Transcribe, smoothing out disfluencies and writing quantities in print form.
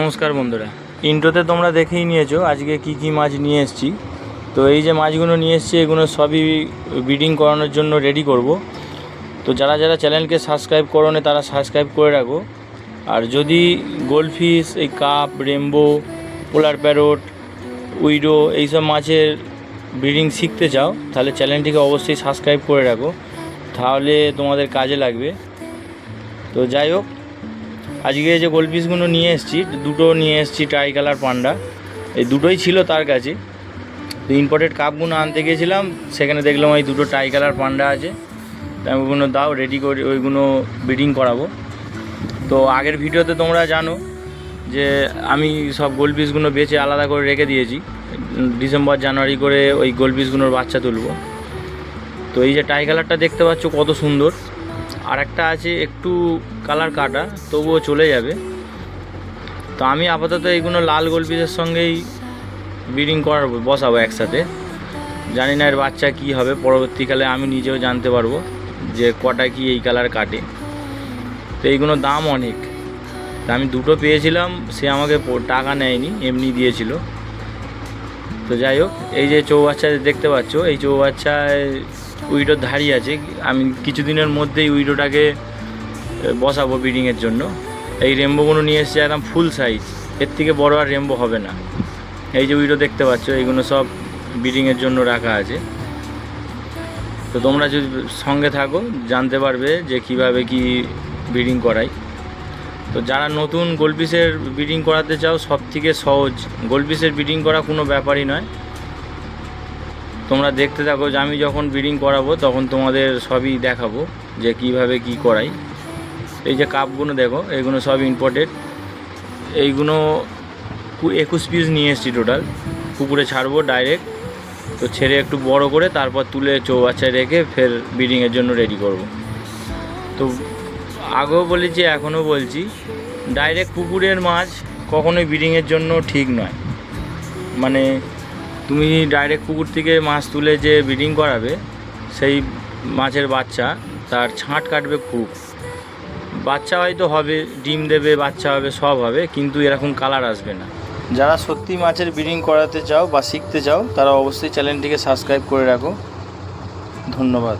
নমস্কার বন্ধুরা, ইন্ট্রোতে তোমরা দেখেই নিয়েছো আজকে কি কি মাছ নিয়ে এসেছি। তো এই যে মাছগুলো নিয়ে এসেছি এগুলো সবই ব্রিডিং করানোর জন্য রেডি করব। তো যারা যারা চ্যানেলকে সাবস্ক্রাইব করোনি তারা সাবস্ক্রাইব করে রাখো। আর যদি গোল্ডফিশ, এই কাপ, রেমবো, পোলার প্যারট, উইডো এইসব মাছের ব্রিডিং শিখতে চাও তাহলে চ্যানেলটিকে অবশ্যই সাবস্ক্রাইব করে রাখো, তাহলে তোমাদের কাজে লাগবে। তো যাই হোক, আজকে যে গোল্ডফিশগুলো নিয়ে এসেছি, দুটো নিয়ে এসেছি ট্রাই কালার পান্ডা। এই দুটোই ছিল তার কাছে। তো ইম্পোর্টেড কাপগুলো আনতে গিয়েছিলাম, সেখানে দেখলাম এই দুটো ট্রাই কালার পান্ডা আছে। আমি ওগুলো দাও, রেডি করে ওইগুলো ব্রিডিং করাবো। তো আগের ভিডিওতে তোমরা জানো যে আমি সব গোল্ডফিশগুলো বেছে আলাদা করে রেখে দিয়েছি, ডিসেম্বর জানুয়ারি করে ওই গোল্ডফিশগুলোর বাচ্চা তুলব। তো এই যে ট্রাই কালারটা দেখতে পাচ্ছ কত সুন্দর, আর একটা আছে একটু কালার কাটা, তবুও চলে যাবে। তো আমি আপাতত এইগুলো লাল গোল্ডফিশের সঙ্গেই ব্রিডিং করাবো, বসাবো একসাথে। জানি না এর বাচ্চা কী হবে, পরবর্তীকালে আমি নিজেও জানতে পারবো যে কটা কি এই কালার কাটে। তো এইগুলো দাম অনেক। তা আমি দুটো পেয়েছিলাম, সে আমাকে টাকা নেয়নি, এমনি দিয়েছিল। তো যাই হোক, এই যে চৌবাচ্চা দেখতে পাচ্ছ, এই চৌবাচ্চায় উইডোর ধাড়ি আছে। আমি কিছুদিনের মধ্যেই উইডোটাকে বসাবো ব্রিডিংয়ের জন্য। এই রেমবোগুলো নিয়ে এসেছি একদম ফুল সাইজ, এর থেকে বড় আর রেমবো হবে না। এই যে উইডো দেখতে পাচ্ছ, এইগুলো সব ব্রিডিংয়ের জন্য রাখা আছে। তো তোমরা যদি সঙ্গে থাকো জানতে পারবে যে কিভাবে কি ব্রিডিং করাই। তো যারা নতুন গোল্ডফিশের ব্রিডিং করাতে চাও, সব থেকে সহজ গোল্ডফিশের ব্রিডিং করা কোনো ব্যাপারই নয়। তোমরা দেখতে থাকো, যে আমি যখন ব্রিডিং করাবো তখন তোমাদের সবই দেখাবো যে কিভাবে কি করাই। এই যে কাপগুলো দেখো, এইগুলো সব ইম্পোর্টেড। এইগুলো 21 পিস নিয়ে এসেছি টোটাল। পুকুরে ছাড়বো ডাইরেক্ট। তো ছেড়ে একটু বড় করে তারপর তুলে চৌবাচ্চায় রেখে ফের ব্রিডিংয়ের জন্য রেডি করব। তো আগেও বলেছি, এখনও বলছি, ডাইরেক্ট পুকুরের মাছ কখনোই ব্রিডিংয়ের জন্য ঠিক নয়। মানে তুমি ডাইরেক্ট পুকুর থেকে মাছ তুলে যে ব্রিডিং করাবে, সেই মাছের বাচ্চা তার ছাঁট কাটবে খুব। বাচ্চা হয়তো হবে, ডিম দেবে, বাচ্চা হবে, সব হবে, কিন্তু এরকম কালার আসবে না। যারা সত্যি মাছের ব্রিডিং করাতে চাও বা শিখতে চাও তারা অবশ্যই চ্যানেলটিকে সাবস্ক্রাইব করে রাখো। ধন্যবাদ।